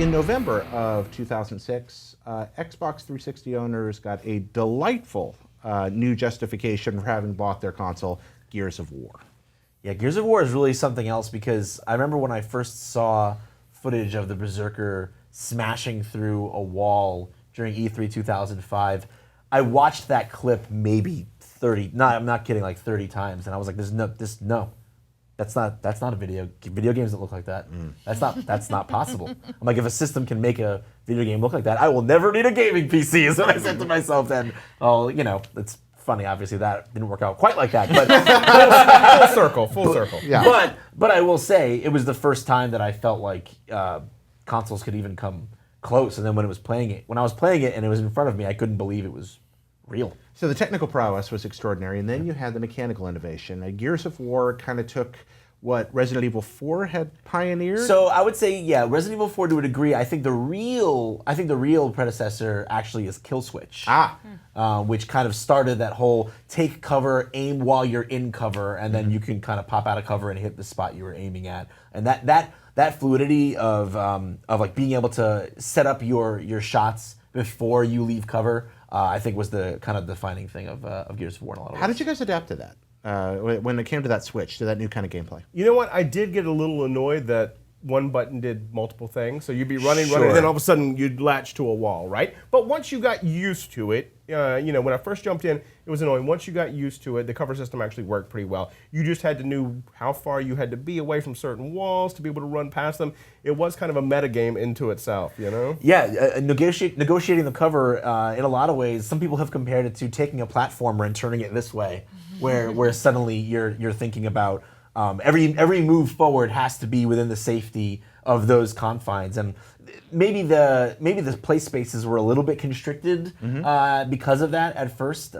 in November of 2006, Xbox 360 owners got a delightful new justification for having bought their console, Gears of War. Yeah, Gears of War is really something else because I remember when I first saw footage of the Berserker smashing through a wall during E3 2005, I watched that clip maybe 30, no, I'm not kidding, like 30 times, and I was like, that's not a video games that look like that. That's not possible. I'm like, if a system can make a video game look like that, I will never need a gaming PC, is what I said to myself then. Oh, it's funny, obviously that didn't work out quite like that, but full circle. Yeah. But I will say it was the first time that I felt like consoles could even come close. And then when I was playing it and it was in front of me, I couldn't believe it was real. So the technical prowess was extraordinary, and then you had the mechanical innovation. Gears of War kind of took what Resident Evil 4 had pioneered. So I would say, yeah, Resident Evil 4 to a degree. I think the real predecessor actually is Kill Switch. Which kind of started that whole take cover, aim while you're in cover, and then you can kind of pop out of cover and hit the spot you were aiming at. And that fluidity of like being able to set up your shots before you leave cover, I think was the kind of defining thing of Gears of War in a lot of ways. How did you guys adapt to that? When it came to that switch, to that new kind of gameplay? You know what? I did get a little annoyed that one button did multiple things. So you'd be running, Sure. and then all of a sudden you'd latch to a wall, right? But once you got used to it, when I first jumped in, it was annoying. Once you got used to it, the cover system actually worked pretty well. You just had to know how far you had to be away from certain walls to be able to run past them. It was kind of a meta game into itself, Yeah, negotiating the cover in a lot of ways. Some people have compared it to taking a platformer and turning it this way, where suddenly you're thinking about every move forward has to be within the safety of those confines, and maybe the play spaces were a little bit constricted because of that at first.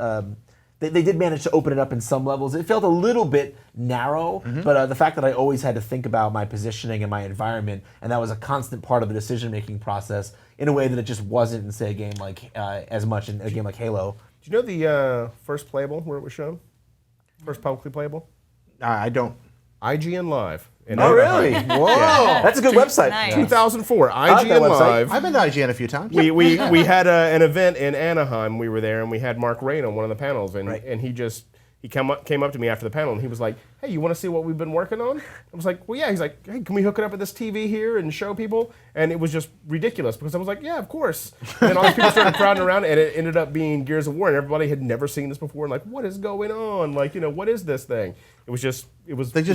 They did manage to open it up in some levels. It felt a little bit narrow, but the fact that I always had to think about my positioning and my environment, and that was a constant part of the decision-making process in a way that it just wasn't in, say, a game like as much in a game like Halo. Do you know the first playable where it was shown? First publicly playable? I don't. IGN Live. Oh, really? Whoa. Yeah. That's a good website. Nice. 2004, like that IGN website. Live. I've been to IGN a few times. We had an event in Anaheim. We were there, and we had Mark Rain on one of the panels, and he came up to me after the panel, and he was like, "Hey, you want to see what we've been working on?" I was like, "Well, yeah." He's like, "Hey, can we hook it up at this TV here and show people?" And it was just ridiculous because I was like, "Yeah, of course." And then all these people started crowding around, and it ended up being Gears of War, and everybody had never seen this before, and like, what is going on? Like, what is this thing? They just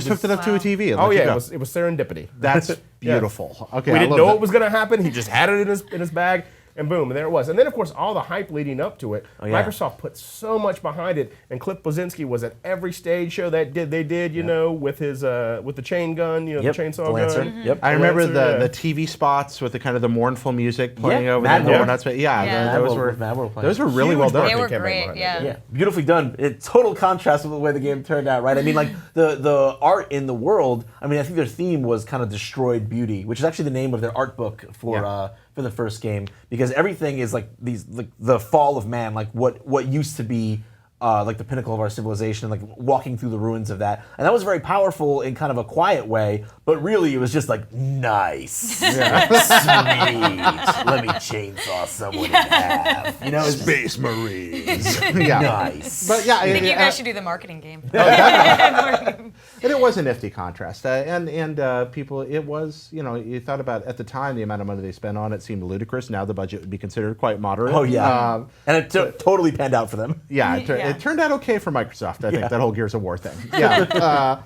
hooked it up to a TV. And Oh let you yeah, go. it was serendipity. That's beautiful. Okay, We I didn't love know that. what was going to happen. He just had it in his bag, and boom, and there it was. And then, of course, all the hype leading up to it. Oh, yeah. Microsoft put so much behind it, and Cliff Bleszinski was at every stage show they did, with his with the chain gun, the chainsaw Lancer. gun. Yep. I remember Lancer, the TV spots with the kind of the mournful music playing Yeah, over Mad the World. Nuts. Yeah. Those Mad World playing. those were really Huge well done. They were campaign great, behind it. yeah. Yeah, beautifully done. Total contrast with the way the game turned out, right? I mean, like the art in the world. I mean, I think their theme was kind of destroyed beauty, which is actually the name of their art book for the first game, because everything is like the fall of man, like what used to be like the pinnacle of our civilization, like walking through the ruins of that. And that was very powerful in kind of a quiet way, but really it was just like, nice, sweet, let me chainsaw someone in half. Space Marines. Nice. But yeah, I think you guys should do the marketing game. and it was a nifty contrast. And people, it was, you thought about at the time the amount of money they spent on it seemed ludicrous. Now the budget would be considered quite moderate. Oh yeah, and it totally panned out for them. Yeah, it turned out okay for Microsoft. I think that whole Gears of War thing. Yeah.